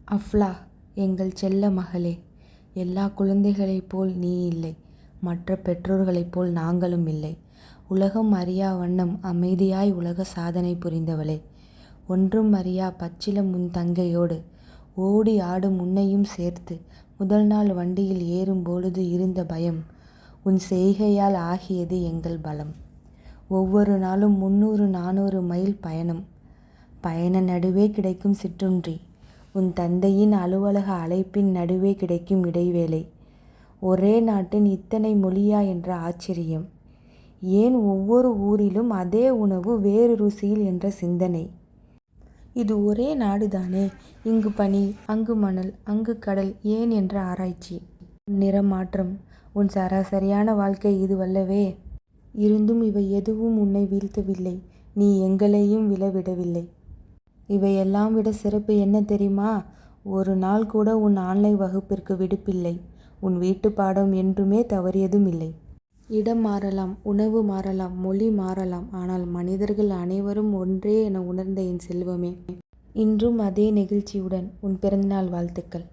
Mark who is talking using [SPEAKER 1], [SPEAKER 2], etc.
[SPEAKER 1] அஃப்லா, எங்கள் செல்ல மகளே, எல்லா குழந்தைகளைப் போல் நீ இல்லை, மற்ற பெற்றோர்களைப் போல் நாங்களும் இல்லை. உலகம் அறியா வண்ணம் அமைதியாய் உலக சாதனை புரிந்தவளே, ஒன்றும் அறியா பச்சிளம் உன் தங்கையோடு ஓடி ஆடும் உன்னையும் சேர்த்து முதல் நாள் வண்டியில் ஏறும் பொழுது இருந்த பயம், உன் செய்கையால் ஆகியது எங்கள் பலம். ஒவ்வொரு நாளும் 300-400 மைல் பயணம். பயண நடுவே கிடைக்கும் சிற்றுண்டி, உன் தந்தையின் அலுவலக அழைப்பின் நடுவே கிடைக்கும் இடைவேளை. ஒரே நாட்டின் இத்தனை மொழியா என்ற ஆச்சரியம். ஏன் ஒவ்வொரு ஊரிலும் அதே உணவு வேறு ருசியில் என்ற சிந்தனை. இது ஒரே நாடுதானே, இங்கு பனி, அங்கு மணல், அங்கு கடல், ஏன் என்ற ஆராய்ச்சி. உன் நிறமாற்றம், உன் சராசரியான வாழ்க்கை இதுவல்லவே. இருந்தும் இவை எதுவும் உன்னை வீழ்த்தவில்லை, நீ எங்களையும் விழவிடவில்லை. இவையெல்லாம் விட சிறப்பு என்ன தெரியுமா? ஒரு நாள் கூட உன் ஆன்லைன் வகுப்பிற்கு விடுப்பில்லை. உன் வீட்டு பாடம் என்றுமே தவறியதும் இல்லை. இடம் மாறலாம், உணவு மாறலாம், மொழி மாறலாம், ஆனால் மனிதர்கள் அனைவரும் ஒன்றே என உணர்ந்த என் செல்வமே, இன்றும் அதே நெகிழ்ச்சியுடன் உன் பிறந்தநாள் வாழ்த்துக்கள்.